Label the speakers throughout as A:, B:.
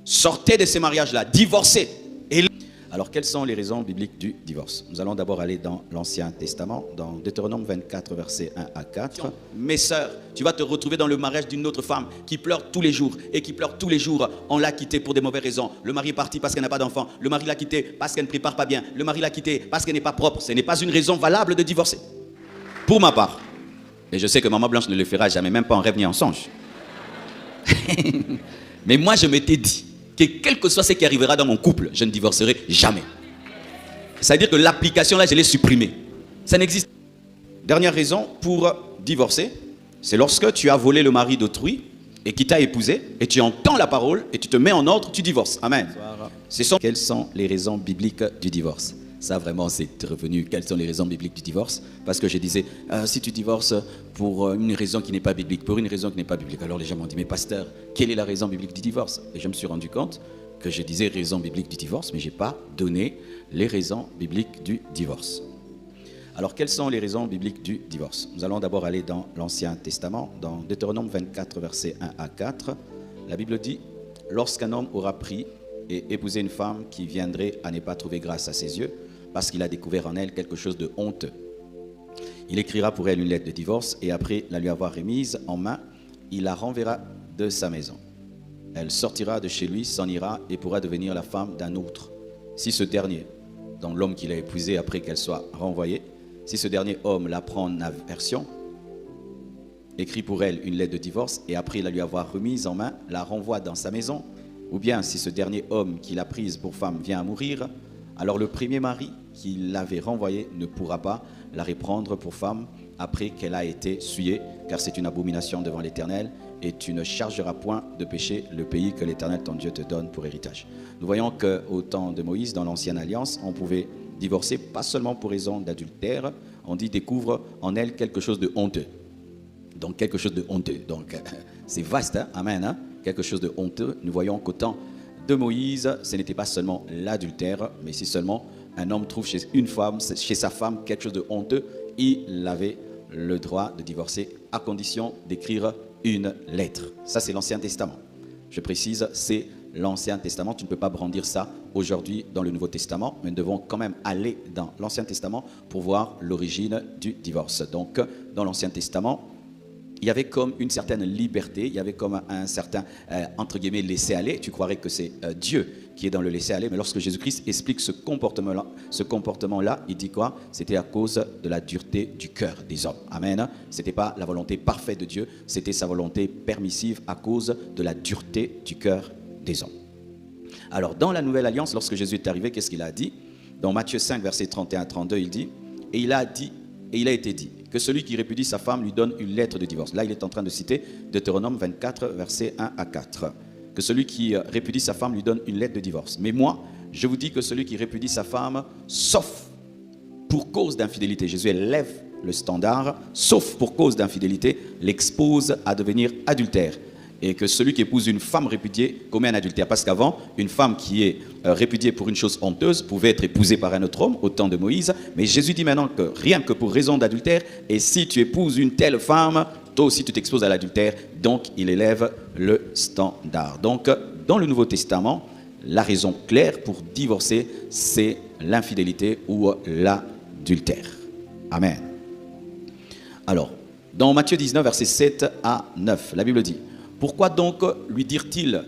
A: sortez de ces mariages-là, divorcez. Alors, quelles sont les raisons bibliques du divorce? Nous allons d'abord aller dans l'Ancien Testament, dans Deutéronome 24, versets 1 à 4. Mes sœurs, tu vas te retrouver dans le mariage d'une autre femme qui pleure tous les jours et qui pleure tous les jours. On l'a quittée pour des mauvaises raisons. Le mari est parti parce qu'elle n'a pas d'enfant. Le mari l'a quittée parce qu'elle ne prépare pas bien. Le mari l'a quittée parce qu'elle n'est pas propre. Ce n'est pas une raison valable de divorcer. Pour ma part. Et je sais que Maman Blanche ne le fera jamais, même pas en rêve ni en songe. Mais moi, je m'étais dit que quel que soit ce qui arrivera dans mon couple, je ne divorcerai jamais. C'est-à-dire que l'application là, je l'ai supprimée. Ça n'existe pas. Dernière raison pour divorcer, c'est lorsque tu as volé le mari d'autrui et qui t'a épousé, et tu entends la parole et tu te mets en ordre, tu divorces. Amen. Quelles sont les raisons bibliques du divorce? Ça vraiment c'est revenu. Quelles sont les raisons bibliques du divorce? Parce que je disais, si tu divorces pour une raison qui n'est pas biblique, pour une raison qui n'est pas biblique, alors les gens m'ont dit, mais pasteur, quelle est la raison biblique du divorce? Et je me suis rendu compte que je disais raison biblique du divorce, mais je n'ai pas donné les raisons bibliques du divorce. Alors quelles sont les raisons bibliques du divorce? Nous allons d'abord aller dans l'Ancien Testament, dans Deutéronome 24, versets 1 à 4. La Bible dit, lorsqu'un homme aura pris et épousé une femme qui viendrait à ne pas trouver grâce à ses yeux, parce qu'il a découvert en elle quelque chose de honteux. Il écrira pour elle une lettre de divorce et après la lui avoir remise en main, il la renverra de sa maison. Elle sortira de chez lui, s'en ira et pourra devenir la femme d'un autre. Si ce dernier, donc l'homme qu'il a épousé après qu'elle soit renvoyée, si ce dernier homme la prend en aversion, écrit pour elle une lettre de divorce et après la lui avoir remise en main, la renvoie dans sa maison, ou bien si ce dernier homme qui l'a prise pour femme vient à mourir, alors le premier mari qui l'avait renvoyée ne pourra pas la reprendre pour femme après qu'elle a été souillée, car c'est une abomination devant l'Éternel, et tu ne chargeras point de péché le pays que l'Éternel ton Dieu te donne pour héritage. Nous voyons qu'au temps de Moïse, dans l'Ancienne Alliance, on pouvait divorcer pas seulement pour raison d'adultère, on dit découvre en elle quelque chose de honteux. Donc quelque chose de honteux. Donc c'est vaste, hein? Amen. Hein? Quelque chose de honteux. Nous voyons qu'au temps de Moïse, ce n'était pas seulement l'adultère, mais si seulement un homme trouve chez une femme, chez sa femme, quelque chose de honteux, il avait le droit de divorcer à condition d'écrire une lettre. Ça, c'est l'Ancien Testament. Je précise, c'est l'Ancien Testament. Tu ne peux pas brandir ça aujourd'hui dans le Nouveau Testament, mais nous devons quand même aller dans l'Ancien Testament pour voir l'origine du divorce. Donc, dans l'Ancien Testament, il y avait comme une certaine liberté, il y avait comme un certain, entre guillemets, laisser-aller. Tu croirais que c'est Dieu qui est dans le laisser-aller, mais lorsque Jésus-Christ explique ce comportement-là, il dit quoi? C'était à cause de la dureté du cœur des hommes. Amen. Ce n'était pas la volonté parfaite de Dieu, c'était sa volonté permissive à cause de la dureté du cœur des hommes. Alors, dans la Nouvelle Alliance, lorsque Jésus est arrivé, qu'est-ce qu'il a dit? Dans Matthieu 5, versets 31-32, il dit, et il a été dit, que celui qui répudie sa femme lui donne une lettre de divorce. Là, il est en train de citer Deutéronome 24, versets 1 à 4. Que celui qui répudie sa femme lui donne une lettre de divorce. Mais moi, je vous dis que celui qui répudie sa femme, sauf pour cause d'infidélité, Jésus élève le standard, sauf pour cause d'infidélité, l'expose à devenir adultère. Et que celui qui épouse une femme répudiée commet un adultère. Parce qu'avant, une femme qui est répudiée pour une chose honteuse pouvait être épousée par un autre homme, au temps de Moïse. Mais Jésus dit maintenant que rien que pour raison d'adultère, et si tu épouses une telle femme, toi aussi tu t'exposes à l'adultère. Donc il élève le standard. Donc dans le Nouveau Testament, la raison claire pour divorcer, c'est l'infidélité ou l'adultère. Amen. Alors, dans Matthieu 19, versets 7 à 9, la Bible dit: pourquoi donc lui dirent-ils,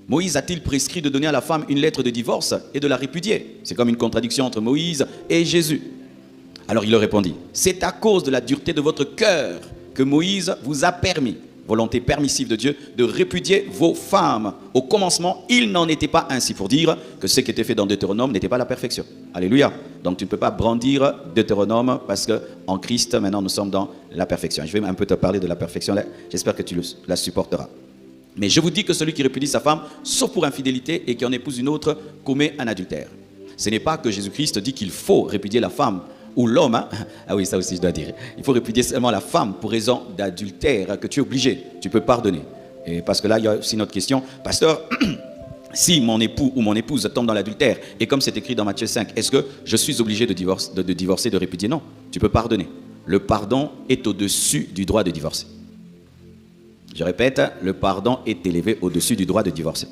A: Moïse a-t-il prescrit de donner à la femme une lettre de divorce et de la répudier? C'est comme une contradiction entre Moïse et Jésus. Alors il leur répondit: c'est à cause de la dureté de votre cœur que Moïse vous a permis, volonté permissive de Dieu, de répudier vos femmes. Au commencement, il n'en était pas ainsi, pour dire que ce qui était fait dans Deutéronome n'était pas la perfection. Alléluia. Donc tu ne peux pas brandir Deutéronome parce qu'en Christ, maintenant nous sommes dans la perfection. Je vais un peu te parler de la perfection, j'espère que tu la supporteras. Mais je vous dis que celui qui répudie sa femme, sauf pour infidélité, et qui en épouse une autre, commet un adultère. Ce n'est pas que Jésus-Christ dit qu'il faut répudier la femme ou l'homme. Hein? Ah oui, ça aussi je dois dire. Il faut répudier seulement la femme pour raison d'adultère, que tu es obligé, tu peux pardonner. Et parce que là, il y a aussi une autre question. Pasteur, si mon époux ou mon épouse tombe dans l'adultère, et comme c'est écrit dans Matthieu 5, est-ce que je suis obligé de divorcer, de répudier? Non, tu peux pardonner. Le pardon est au-dessus du droit de divorcer. Je répète, le pardon est élevé au-dessus du droit de divorcer.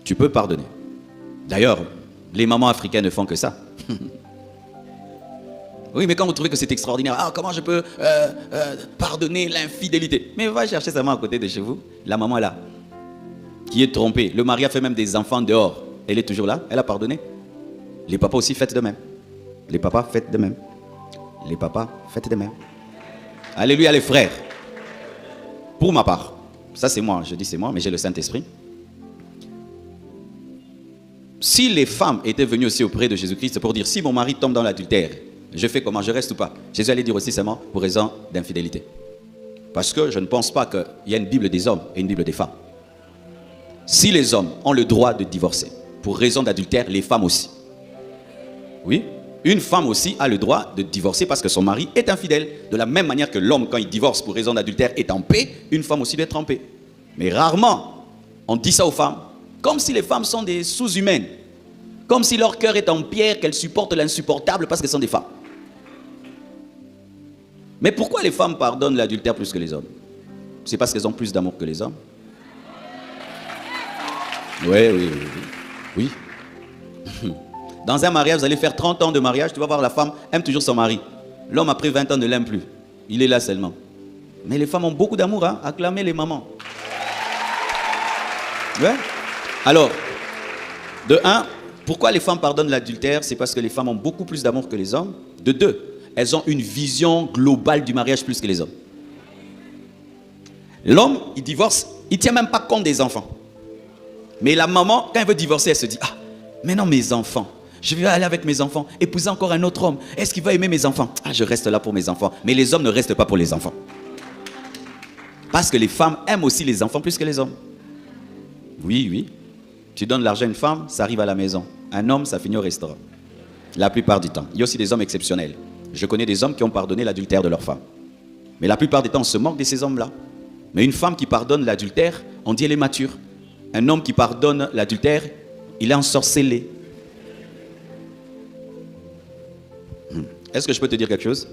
A: tu peux pardonner. D'ailleurs, les mamans africaines ne font que ça. Oui, mais quand vous trouvez que c'est extraordinaire, ah, comment je peux pardonner l'infidélité? Mais va chercher sa maman à côté de chez vous, la maman là, qui est trompée. Le mari a fait même des enfants dehors. Elle est toujours là, elle a pardonné. Les papas aussi, faites de même. Les papas, faites de même. Les papas, faites de même. Alléluia, les frères. Pour ma part, ça c'est moi, je dis c'est moi, mais j'ai le Saint-Esprit. Si les femmes étaient venues aussi auprès de Jésus-Christ pour dire, si mon mari tombe dans l'adultère, je fais comment, je reste ou pas? Jésus allait dire aussi seulement pour raison d'infidélité. Parce que je ne pense pas qu'il y a une Bible des hommes et une Bible des femmes. Si les hommes ont le droit de divorcer pour raison d'adultère, les femmes aussi. Oui, une femme aussi a le droit de divorcer parce que son mari est infidèle. De la même manière que l'homme, quand il divorce pour raison d'adultère, est en paix, une femme aussi doit être en paix. Mais rarement, on dit ça aux femmes, comme si les femmes sont des sous-humaines. Comme si leur cœur est en pierre, qu'elles supportent l'insupportable parce qu'elles sont des femmes. Mais pourquoi les femmes pardonnent l'adultère plus que les hommes? C'est parce qu'elles ont plus d'amour que les hommes. Oui. Dans un mariage, vous allez faire 30 ans de mariage, tu vas voir la femme aime toujours son mari. L'homme après 20 ans ne l'aime plus. Il est là seulement. Mais les femmes ont beaucoup d'amour, hein? Acclamez les mamans. Ouais. Alors, de 1, pourquoi les femmes pardonnent l'adultère? C'est parce que les femmes ont beaucoup plus d'amour que les hommes. De 2, elles ont une vision globale du mariage plus que les hommes. L'homme, il divorce, il ne tient même pas compte des enfants. Mais la maman, quand elle veut divorcer, elle se dit, ah, mais non, mes enfants, je vais aller avec mes enfants, épouser encore un autre homme. Est-ce qu'il va aimer mes enfants? Ah, je reste là pour mes enfants. Mais les hommes ne restent pas pour les enfants. Parce que les femmes aiment aussi les enfants plus que les hommes. Oui. Tu donnes l'argent à une femme, ça arrive à la maison. Un homme, ça finit au restaurant. La plupart du temps. Il y a aussi des hommes exceptionnels. Je connais des hommes qui ont pardonné l'adultère de leur femme. Mais la plupart du temps, on se moque de ces hommes-là. Mais une femme qui pardonne l'adultère, on dit elle est mature. Un homme qui pardonne l'adultère, il est ensorcelé. Est-ce que je peux te dire quelque chose?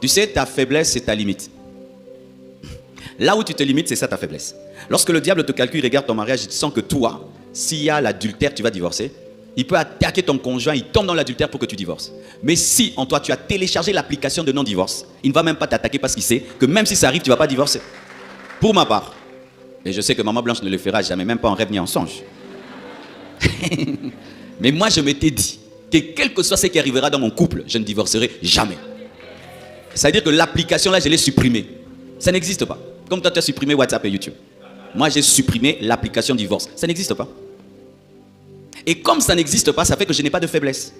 A: Tu sais, ta faiblesse, c'est ta limite. Là où tu te limites, c'est ça ta faiblesse. Lorsque le diable te calcule, il regarde ton mariage, il sent que toi, s'il y a l'adultère, tu vas divorcer. Il peut attaquer ton conjoint, il tombe dans l'adultère pour que tu divorces. Mais si en toi, tu as téléchargé l'application de non-divorce, il ne va même pas t'attaquer parce qu'il sait que même si ça arrive, tu ne vas pas divorcer. Pour ma part, et je sais que Maman Blanche ne le fera jamais, même pas en rêve ni en songe. Mais moi, je m'étais dit que quel que soit ce qui arrivera dans mon couple, je ne divorcerai jamais. Ça veut dire que l'application là, je l'ai supprimée. Ça n'existe pas. Comme toi, tu as supprimé WhatsApp et YouTube. Moi, j'ai supprimé l'application divorce. Ça n'existe pas. Et comme ça n'existe pas, ça fait que je n'ai pas de faiblesse.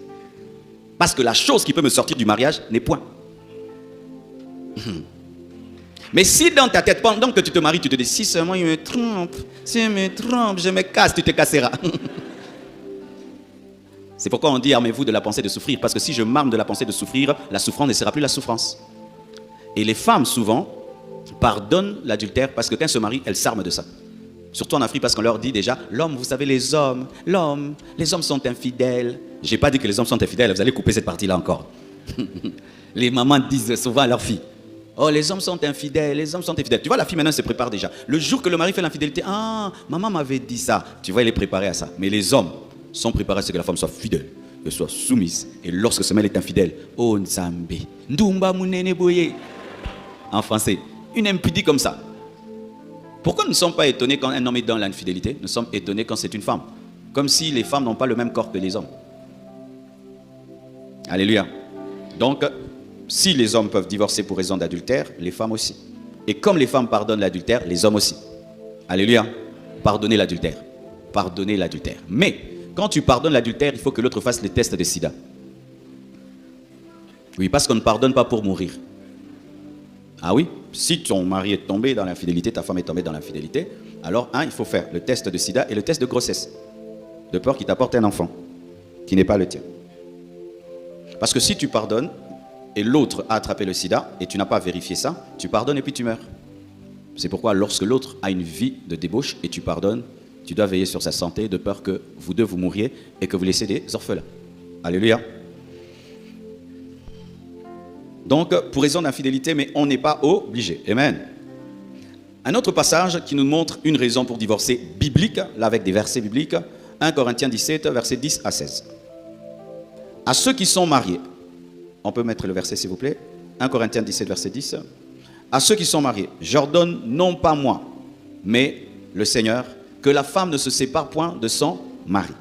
A: Parce que la chose qui peut me sortir du mariage n'est point. Mais si dans ta tête, pendant que tu te maries, tu te dis, si seulement il me trompe, s'il me trompe, je me casse, tu te casseras. C'est pourquoi on dit, armez-vous de la pensée de souffrir. Parce que si je m'arme de la pensée de souffrir, la souffrance ne sera plus la souffrance. Et les femmes, souvent, pardonnent l'adultère parce que quand elles se marient, elles s'arment de ça. Surtout en Afrique, parce qu'on leur dit déjà, l'homme, vous savez, les hommes sont infidèles. Je n'ai pas dit que les hommes sont infidèles, vous allez couper cette partie-là encore. Les mamans disent souvent à leurs filles, oh, les hommes sont infidèles, les hommes sont infidèles. Tu vois, la fille maintenant se prépare déjà. Le jour que le mari fait l'infidélité, ah, maman m'avait dit ça. Tu vois, elle est préparée à ça. Mais les hommes sont préparés à ce que la femme soit fidèle, qu'elle soit soumise. Et lorsque ce mari est infidèle, oh Nzambe, Ndumba Munene Boye. En français, une impudie comme ça. Pourquoi nous ne sommes pas étonnés quand un homme est dans l'infidélité? Nous sommes étonnés quand c'est une femme. Comme si les femmes n'ont pas le même corps que les hommes. Alléluia. Donc, si les hommes peuvent divorcer pour raison d'adultère, les femmes aussi. Et comme les femmes pardonnent l'adultère, les hommes aussi. Alléluia. Pardonnez l'adultère. Pardonnez l'adultère. Mais, quand tu pardonnes l'adultère, il faut que l'autre fasse le test de sida. Oui, parce qu'on ne pardonne pas pour mourir. Ah oui, si ton mari est tombé dans l'infidélité, ta femme est tombée dans l'infidélité, alors il faut faire le test de sida et le test de grossesse. De peur qu'il t'apporte un enfant qui n'est pas le tien. Parce que si tu pardonnes et l'autre a attrapé le sida et tu n'as pas vérifié ça, tu pardonnes et puis tu meurs. C'est pourquoi lorsque l'autre a une vie de débauche et tu pardonnes, tu dois veiller sur sa santé de peur que vous deux vous mouriez et que vous laissiez des orphelins. Alléluia. Donc, pour raison d'infidélité, mais on n'est pas obligé. Amen. Un autre passage qui nous montre une raison pour divorcer biblique, là avec des versets bibliques, 1 Corinthiens 17, versets 10 à 16. À ceux qui sont mariés, on peut mettre le verset s'il vous plaît, 1 Corinthiens 17, verset 10. À ceux qui sont mariés, j'ordonne non pas moi, mais le Seigneur, que la femme ne se sépare point de son mari.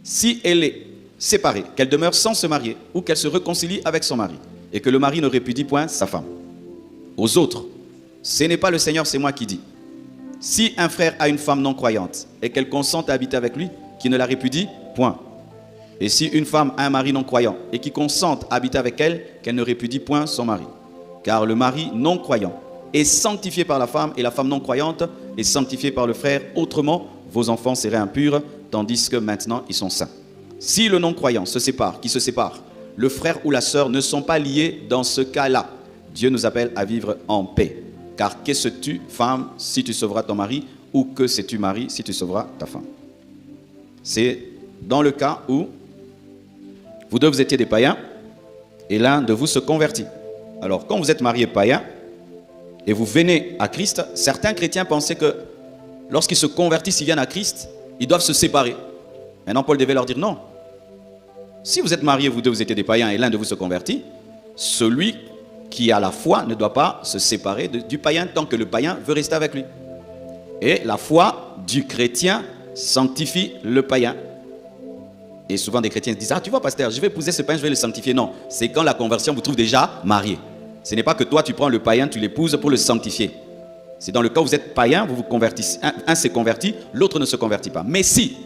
A: Si elle est séparée, qu'elle demeure sans se marier, ou qu'elle se réconcilie avec son mari, et que le mari ne répudie point sa femme. Aux autres, ce n'est pas le Seigneur, c'est moi qui dis. Si un frère a une femme non croyante, et qu'elle consente à habiter avec lui, qui ne la répudie point. Et si une femme a un mari non croyant, et qui consente à habiter avec elle, qu'elle ne répudie point son mari. Car le mari non croyant est sanctifié par la femme, et la femme non croyante est sanctifiée par le frère. Autrement, vos enfants seraient impurs, tandis que maintenant ils sont saints. Si le non-croyant se sépare, qui se sépare, le frère ou la sœur ne sont pas liés dans ce cas-là. Dieu nous appelle à vivre en paix. Car que sais-tu, femme, si tu sauveras ton mari, ou que sais-tu, mari, si tu sauveras ta femme. C'est dans le cas où vous deux vous étiez des païens, et l'un de vous se convertit. Alors, quand vous êtes marié païen, et vous venez à Christ, certains chrétiens pensaient que lorsqu'ils se convertissent, ils viennent à Christ, ils doivent se séparer. Maintenant, Paul devait leur dire non. Si vous êtes mariés, vous deux, vous étiez des païens, et l'un de vous se convertit, celui qui a la foi ne doit pas se séparer du païen tant que le païen veut rester avec lui. Et la foi du chrétien sanctifie le païen. Et souvent des chrétiens disent, ah tu vois pasteur, je vais épouser ce païen, je vais le sanctifier. Non, c'est quand la conversion vous trouve déjà marié. Ce n'est pas que toi tu prends le païen, tu l'épouses pour le sanctifier. C'est dans le cas où vous êtes païen, vous vous convertissez, un s'est converti, l'autre ne se convertit pas. Mais si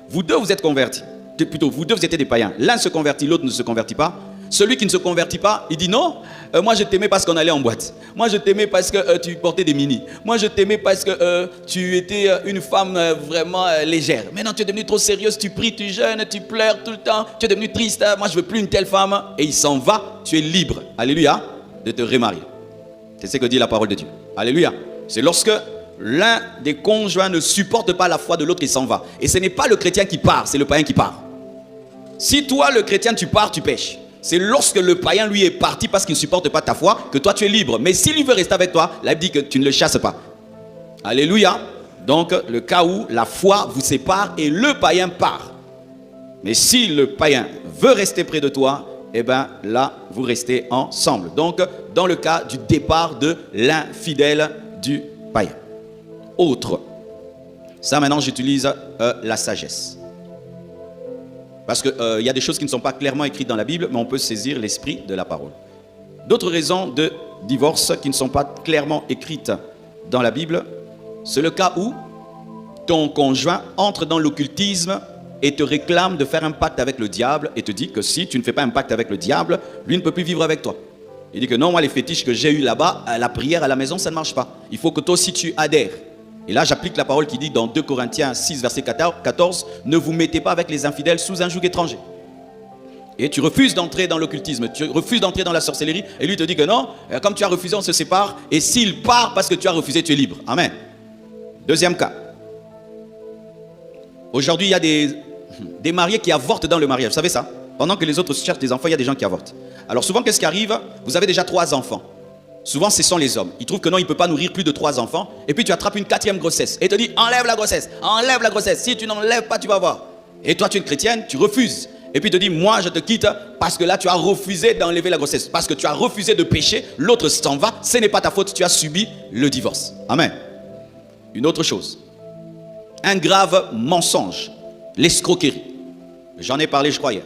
A: vous deux vous êtes convertis, plutôt vous deux vous étiez des païens, l'un se convertit, l'autre ne se convertit pas, celui qui ne se convertit pas, il dit non, moi je t'aimais parce qu'on allait en boîte. Moi je t'aimais parce que tu portais des mini. Moi je t'aimais parce que tu étais une femme vraiment légère. Maintenant tu es devenue trop sérieuse, tu pries, tu jeûnes, tu pleures tout le temps, tu es devenue triste. Moi je veux plus une telle femme. Et il s'en va, tu es libre, alléluia, de te remarier. C'est ce que dit la parole de Dieu. Alléluia. C'est lorsque l'un des conjoints ne supporte pas la foi de l'autre et s'en va. Et ce n'est pas le chrétien qui part, c'est le païen qui part. Si toi le chrétien tu pars, tu pêches. C'est lorsque le païen lui est parti parce qu'il ne supporte pas ta foi que toi tu es libre. Mais s'il veut rester avec toi, la Bible dit que tu ne le chasses pas. Alléluia. Donc le cas où la foi vous sépare et le païen part. Mais si le païen veut rester près de toi, eh bien là vous restez ensemble. Donc dans le cas du départ de l'infidèle du païen. Autre. Ça maintenant j'utilise la sagesse. Parce qu'il y a des choses qui ne sont pas clairement écrites dans la Bible, mais on peut saisir l'esprit de la parole. D'autres raisons de divorce qui ne sont pas clairement écrites dans la Bible, c'est le cas où ton conjoint entre dans l'occultisme et te réclame de faire un pacte avec le diable et te dit que si tu ne fais pas un pacte avec le diable, lui ne peut plus vivre avec toi. Il dit que non, moi les fétiches que j'ai eu là-bas, la prière à la maison, ça ne marche pas. Il faut que toi aussi tu adhères. Et là, j'applique la parole qui dit dans 2 Corinthiens 6, verset 14, « Ne vous mettez pas avec les infidèles sous un joug étranger. » Et tu refuses d'entrer dans l'occultisme, tu refuses d'entrer dans la sorcellerie, et lui te dit que non, comme tu as refusé, on se sépare, et s'il part parce que tu as refusé, tu es libre. Amen. Deuxième cas. Aujourd'hui, il y a des mariés qui avortent dans le mariage, vous savez ça? Pendant que les autres cherchent des enfants, il y a des gens qui avortent. Alors souvent, qu'est-ce qui arrive? Vous avez déjà 3 enfants. Souvent, ce sont les hommes. Ils trouvent que non, ils ne peuvent pas nourrir plus de 3 enfants. Et puis, tu attrapes une 4e grossesse. Et te dit, enlève la grossesse, enlève la grossesse. Si tu n'enlèves pas, tu vas voir. Et toi, tu es une chrétienne, tu refuses. Et puis, il te dit, moi, je te quitte parce que là, tu as refusé d'enlever la grossesse. Parce que tu as refusé de pécher, l'autre s'en va. Ce n'est pas ta faute, tu as subi le divorce. Amen. Une autre chose. Un grave mensonge. L'escroquerie. J'en ai parlé, je crois, hier.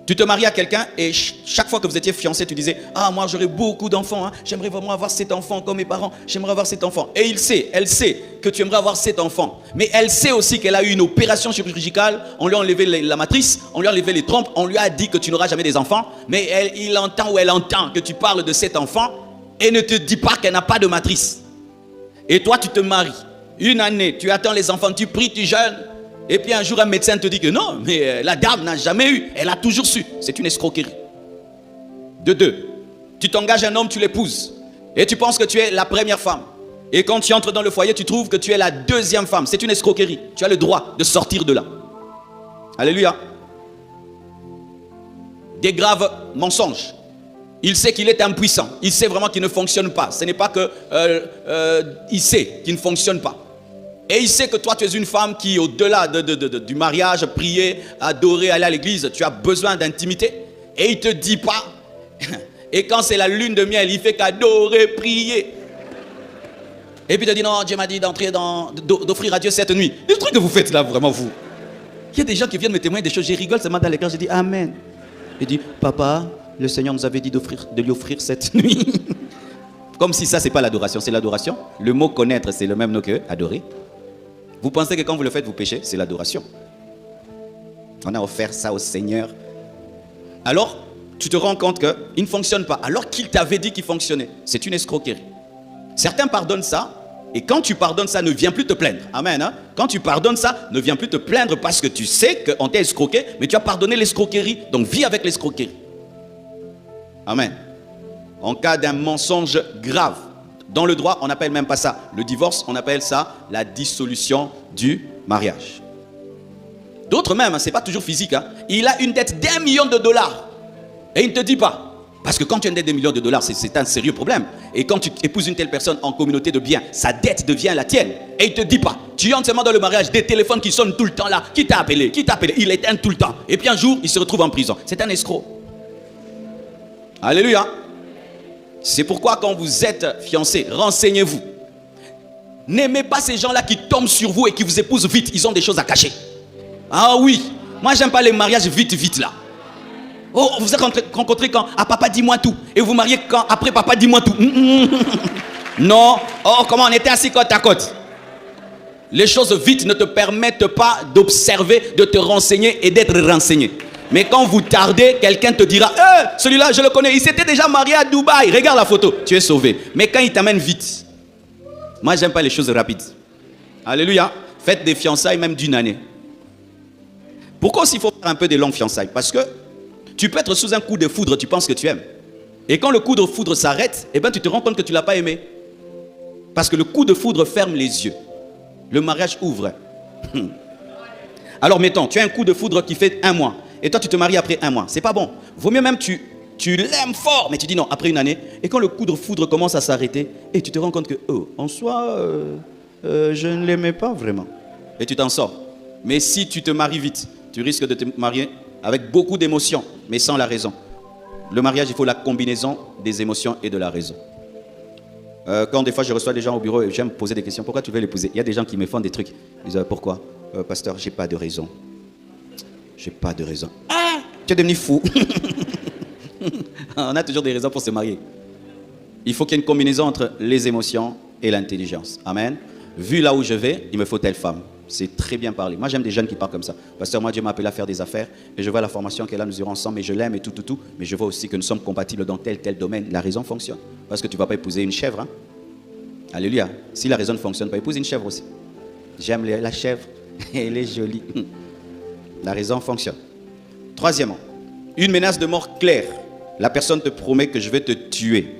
A: Tu te maries à quelqu'un et chaque fois que vous étiez fiancé, tu disais, ah moi j'aurais beaucoup d'enfants, hein. J'aimerais vraiment avoir 7 enfants comme mes parents, j'aimerais avoir 7 enfants. Et elle sait que tu aimerais avoir 7 enfants. Mais elle sait aussi qu'elle a eu une opération chirurgicale, on lui a enlevé la matrice, on lui a enlevé les trompes, on lui a dit que tu n'auras jamais des enfants. Mais il entend ou elle entend que tu parles de 7 enfants et ne te dit pas qu'elle n'a pas de matrice. Et toi tu te maries, une année, tu attends les enfants, tu pries, tu jeûnes. Et puis un jour un médecin te dit que non, mais la dame n'a jamais eu, elle a toujours su. C'est une escroquerie. De 2, tu t'engages un homme, tu l'épouses. Et tu penses que tu es la première femme. Et quand tu entres dans le foyer, tu trouves que tu es la 2e femme. C'est une escroquerie. Tu as le droit de sortir de là. Alléluia. Des graves mensonges. Il sait qu'il est impuissant. Il sait vraiment qu'il ne fonctionne pas. Ce n'est pas que il sait qu'il ne fonctionne pas. Et il sait que toi, tu es une femme qui, au-delà du mariage, prier, adorer, aller à l'église, tu as besoin d'intimité. Et il ne te dit pas. Et quand c'est la lune de miel, il fait qu'adorer, prier. Et puis il te dit, non, Dieu m'a dit d'offrir à Dieu cette nuit. Le truc que vous faites là, vraiment, vous. Il y a des gens qui viennent me témoigner des choses. Je rigole seulement dans les cœurs. Je dis, Amen. Il dit, papa, le Seigneur nous avait dit de lui offrir cette nuit. Comme si ça, c'est pas l'adoration. C'est l'adoration. Le mot connaître, c'est le même mot que adorer. Vous pensez que quand vous le faites, vous péchez? C'est l'adoration. On a offert ça au Seigneur. Alors, tu te rends compte qu'il ne fonctionne pas. Alors qu'il t'avait dit qu'il fonctionnait. C'est une escroquerie. Certains pardonnent ça. Et quand tu pardonnes ça, ne viens plus te plaindre. Amen. Hein? Quand tu pardonnes ça, ne viens plus te plaindre parce que tu sais qu'on t'a escroqué, mais tu as pardonné l'escroquerie. Donc vis avec l'escroquerie. Amen. En cas d'un mensonge grave, dans le droit, on n'appelle même pas ça le divorce, on appelle ça la dissolution du mariage. D'autres même, ce n'est pas toujours physique. Hein. Il a une dette d'1 million de dollars. Et il ne te dit pas. Parce que quand tu as une dette de millions de dollars, c'est un sérieux problème. Et quand tu épouses une telle personne en communauté de biens, sa dette devient la tienne. Et il ne te dit pas. Tu entres seulement dans le mariage, des téléphones qui sonnent tout le temps là. Qui t'a appelé? Qui t'a appelé? Il éteint tout le temps. Et puis un jour, il se retrouve en prison. C'est un escroc. Alléluia. C'est pourquoi quand vous êtes fiancés, renseignez-vous. N'aimez pas ces gens-là qui tombent sur vous et qui vous épousent vite. Ils ont des choses à cacher. Ah oui. Moi, j'aime pas les mariages vite là. Oh, vous vous êtes rencontrés quand? Ah, papa, dis-moi tout. Et vous mariez quand? Après, papa, dis-moi tout. Non. Oh, comment on était assis côte à côte. Les choses vite ne te permettent pas d'observer, de te renseigner et d'être renseigné. Mais quand vous tardez, quelqu'un te dira, celui-là, je le connais, il s'était déjà marié à Dubaï. Regarde la photo, tu es sauvé. Mais quand il t'amène vite, moi, j'aime pas les choses rapides. Alléluia. Faites des fiançailles même d'1 année. Pourquoi aussi il faut faire un peu des longues fiançailles? Parce que tu peux être sous un coup de foudre, tu penses que tu aimes. Et quand le coup de foudre s'arrête, eh ben, tu te rends compte que tu ne l'as pas aimé. Parce que le coup de foudre ferme les yeux. Le mariage ouvre. Alors mettons, tu as un coup de foudre qui fait 1 mois. Et toi, tu te maries après 1 mois. C'est pas bon. Vaut mieux même tu l'aimes fort, mais tu dis non, après 1 année. Et quand le coup de foudre commence à s'arrêter, et tu te rends compte que, en soi, je ne l'aimais pas vraiment. Et tu t'en sors. Mais si tu te maries vite, tu risques de te marier avec beaucoup d'émotions, mais sans la raison. Le mariage, il faut la combinaison des émotions et de la raison. Quand des fois je reçois des gens au bureau et j'aime poser des questions, pourquoi tu veux l'épouser? Il y a des gens qui me font des trucs. Ils disent, pourquoi? Pasteur, j'ai pas de raison. J'ai pas de raison. Ah, tu es devenu fou. On a toujours des raisons pour se marier. Il faut qu'il y ait une combinaison entre les émotions et l'intelligence. Amen. Vu là où je vais, il me faut telle femme. C'est très bien parlé. Moi, j'aime des jeunes qui parlent comme ça. Pasteur, moi, Dieu m'a appelé à faire des affaires et je vois la formation qu'elle a, nous irons ensemble et je l'aime et tout. Mais je vois aussi que nous sommes compatibles dans tel domaine. La raison fonctionne. Parce que tu ne vas pas épouser une chèvre. Hein? Alléluia. Si la raison ne fonctionne pas, épouse une chèvre aussi. J'aime la chèvre. Elle est jolie. La raison fonctionne. Troisièmement, une menace de mort claire. La personne te promet que je vais te tuer.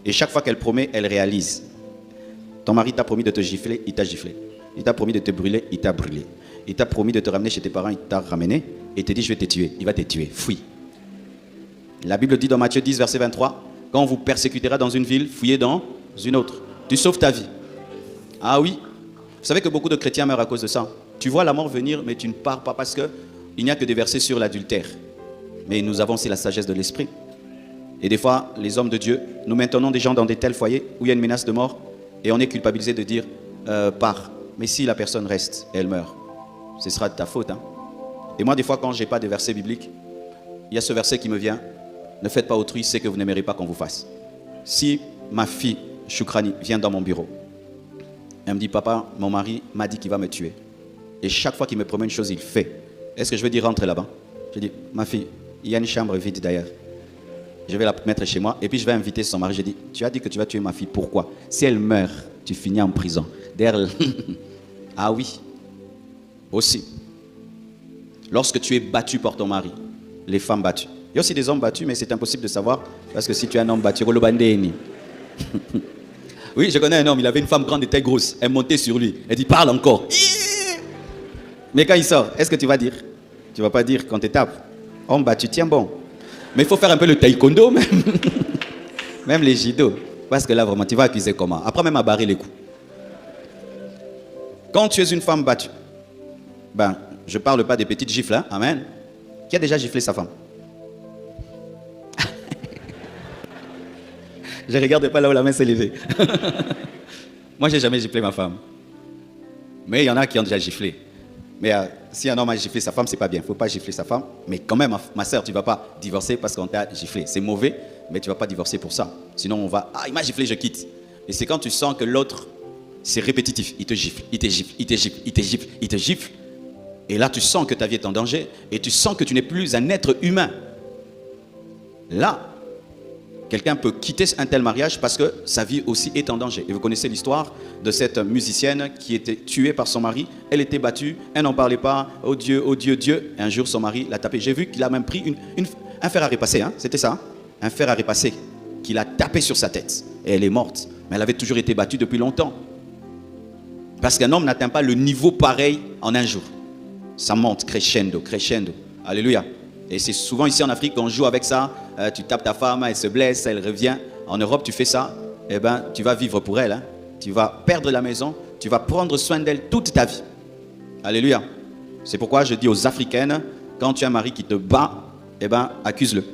A: Et chaque fois qu'elle promet, elle réalise. Ton mari t'a promis de te gifler, il t'a giflé. Il t'a promis de te brûler, il t'a brûlé. Il t'a promis de te ramener chez tes parents, il t'a ramené. Et il te dit, je vais te tuer. Il va te tuer. Fuis. La Bible dit dans Matthieu 10, verset 23, quand on vous persécutera dans une ville, fuyez dans une autre. Tu sauves ta vie. Ah oui. Vous savez que beaucoup de chrétiens meurent à cause de ça. Tu vois la mort venir, mais tu ne pars pas parce qu'il n'y a que des versets sur l'adultère. Mais nous avons aussi la sagesse de l'esprit. Et des fois, les hommes de Dieu, nous maintenons des gens dans des tels foyers où il y a une menace de mort et on est culpabilisé de dire, pars. Mais si la personne reste et elle meurt, ce sera de ta faute. Hein? Et moi, des fois, quand je n'ai pas de verset biblique, il y a ce verset qui me vient. Ne faites pas autrui ce que vous n'aimerez pas qu'on vous fasse. Si ma fille, Choukrani, vient dans mon bureau, elle me dit, papa, mon mari m'a dit qu'il va me tuer. Et chaque fois qu'il me promet une chose, il fait. Est-ce que je vais dire rentre là-bas? Je dis, ma fille, il y a une chambre vide d'ailleurs. Je vais la mettre chez moi et puis je vais inviter son mari. Je dis, tu as dit que tu vas tuer ma fille, pourquoi? Si elle meurt, tu finis en prison. Ah oui, aussi. Lorsque tu es battu par ton mari, les femmes battues. Il y a aussi des hommes battus, mais c'est impossible de savoir parce que si tu es un homme battu, oui, je connais un homme, il avait une femme grande et très grosse. Elle montait sur lui. Elle dit, parle encore. Mais quand il sort, est-ce que tu vas dire? Tu ne vas pas dire qu'on te tape. Homme battu, tiens bon. Mais il faut faire un peu le taekwondo même. Même les judo. Parce que là, vraiment, tu vas accuser comment? Après même à barrer les coups. Quand tu es une femme battue, ben, je ne parle pas des petites gifles, hein, amen. Qui a déjà giflé sa femme? Je ne regarde pas là où la main s'est levée. Moi, je n'ai jamais giflé ma femme. Mais il y en a qui ont déjà giflé. Mais si un homme a giflé sa femme, c'est pas bien. Il ne faut pas gifler sa femme. Mais quand même, ma soeur, tu ne vas pas divorcer parce qu'on t'a giflé. C'est mauvais, mais tu ne vas pas divorcer pour ça. Sinon, on va... Ah, il m'a giflé, je quitte. Et c'est quand tu sens que l'autre, c'est répétitif. Il te gifle, il te gifle, il te gifle, il te gifle, il te gifle. Et là, tu sens que ta vie est en danger. Et tu sens que tu n'es plus un être humain. Là, quelqu'un peut quitter un tel mariage parce que sa vie aussi est en danger. Et vous connaissez l'histoire de cette musicienne qui était tuée par son mari. Elle était battue, elle n'en parlait pas. Oh Dieu, oh Dieu, Dieu. Et un jour, son mari l'a tapé. J'ai vu qu'il a même pris un fer à repasser. Hein, c'était ça, hein, un fer à repasser qu'il a tapé sur sa tête. Et elle est morte. Mais elle avait toujours été battue depuis longtemps. Parce qu'un homme n'atteint pas le niveau pareil en un jour. Ça monte crescendo, crescendo. Alléluia. Et c'est souvent ici en Afrique qu'on joue avec ça. Tu tapes ta femme, elle se blesse, elle revient. En Europe, tu fais ça, eh ben, tu vas vivre pour elle. Hein. Tu vas perdre la maison, tu vas prendre soin d'elle toute ta vie. Alléluia. C'est pourquoi je dis aux Africaines, quand tu as un mari qui te bat, eh ben, accuse-le.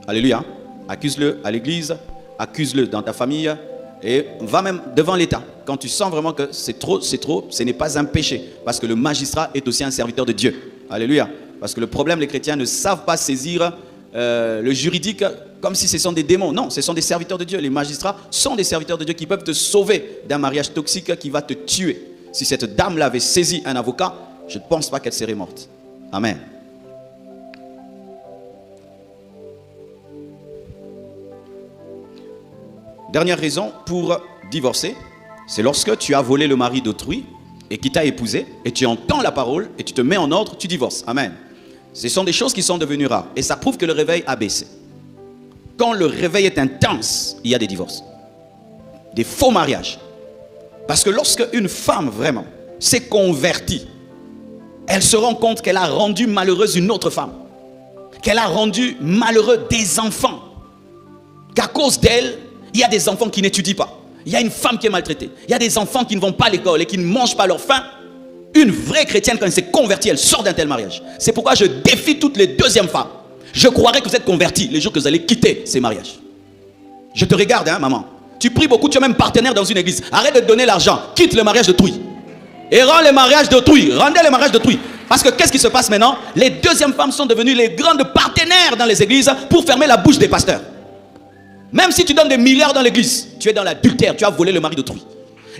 A: Alléluia. Accuse-le à l'église, accuse-le dans ta famille et va même devant l'État. Quand tu sens vraiment que c'est trop, ce n'est pas un péché. Parce que le magistrat est aussi un serviteur de Dieu. Alléluia. Parce que le problème, les chrétiens ne savent pas saisir le juridique comme si ce sont des démons. Non, ce sont des serviteurs de Dieu. Les magistrats sont des serviteurs de Dieu qui peuvent te sauver d'un mariage toxique qui va te tuer. Si cette dame-là avait saisi un avocat, je ne pense pas qu'elle serait morte. Amen. Dernière raison pour divorcer, c'est lorsque tu as volé le mari d'autrui et qui t'a épousé, et tu entends la parole, et tu te mets en ordre, tu divorces. Amen. Ce sont des choses qui sont devenues rares. Et ça prouve que le réveil a baissé. Quand le réveil est intense, il y a des divorces. Des faux mariages. Parce que lorsque une femme vraiment s'est convertie, elle se rend compte qu'elle a rendu malheureuse une autre femme. Qu'elle a rendu malheureux des enfants. Qu'à cause d'elle, il y a des enfants qui n'étudient pas. Il y a une femme qui est maltraitée. Il y a des enfants qui ne vont pas à l'école et qui ne mangent pas leur faim. Une vraie chrétienne, quand elle s'est convertie, elle sort d'un tel mariage. C'est pourquoi je défie toutes les deuxièmes femmes. Je croirais que vous êtes convertis les jours que vous allez quitter ces mariages. Je te regarde, hein, maman. Tu pries beaucoup, tu es même partenaire dans une église. Arrête de donner l'argent. Quitte le mariage d'autrui. Et rends les mariages d'autrui. Rendez les mariages d'autrui. Parce que qu'est-ce qui se passe maintenant? Les deuxièmes femmes sont devenues les grandes partenaires dans les églises pour fermer la bouche des pasteurs. Même si tu donnes des milliards dans l'église, tu es dans l'adultère, tu as volé le mari d'autrui.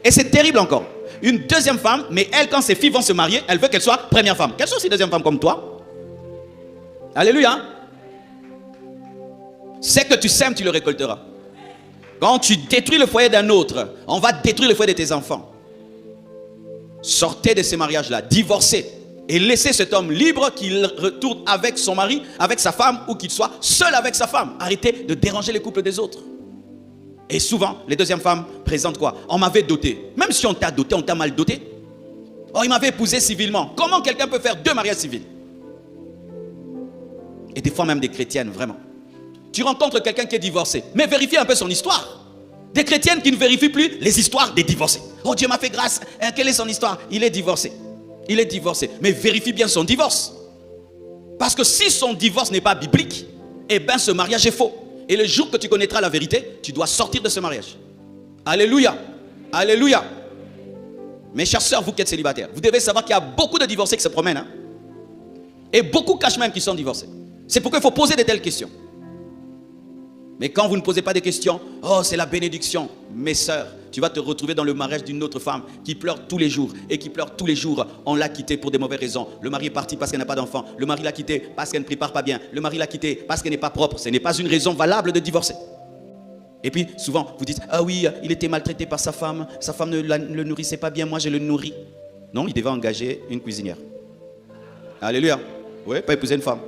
A: Et c'est terrible encore. Une deuxième femme, mais elle, quand ses filles vont se marier, elle veut qu'elle soit première femme. Quelles sont ces deuxièmes femmes comme toi? Alléluia. C'est que tu sèmes, tu le récolteras. Quand tu détruis le foyer d'un autre, on va détruire le foyer de tes enfants. Sortez de ces mariages-là, divorcez. Et laissez cet homme libre qu'il retourne avec son mari, avec sa femme, ou qu'il soit seul avec sa femme. Arrêtez de déranger les couples des autres. Et souvent, les deuxièmes femmes présentent quoi? On m'avait doté. Même si on t'a doté, on t'a mal doté. Oh, il m'avait épousé civilement. Comment quelqu'un peut faire 2 mariages civils? Et des fois même des chrétiennes, vraiment. Tu rencontres quelqu'un qui est divorcé, mais vérifie un peu son histoire. Des chrétiennes qui ne vérifient plus les histoires des divorcés. Oh, Dieu m'a fait grâce. Quelle est son histoire? Il est divorcé. Il est divorcé. Mais vérifie bien son divorce. Parce que si son divorce n'est pas biblique, eh bien ce mariage est faux. Et le jour que tu connaîtras la vérité, tu dois sortir de ce mariage. Alléluia. Alléluia. Mes chers sœurs, vous qui êtes célibataires, vous devez savoir qu'il y a beaucoup de divorcés qui se promènent. Hein? Et beaucoup cachent même qu'ils sont divorcés. C'est pourquoi il faut poser de telles questions. Mais quand vous ne posez pas de questions, oh c'est la bénédiction. Mes sœurs, tu vas te retrouver dans le mariage d'une autre femme qui pleure tous les jours. Et qui pleure tous les jours. On l'a quittée pour des mauvaises raisons. Le mari est parti parce qu'elle n'a pas d'enfant. Le mari l'a quittée parce qu'elle ne prépare pas bien. Le mari l'a quittée parce qu'elle n'est pas propre. Ce n'est pas une raison valable de divorcer. Et puis souvent vous dites, ah oui, il était maltraité par sa femme ne le nourrissait pas bien, moi je le nourris. Non, il devait engager une cuisinière. Alléluia. Oui, pas épouser une femme.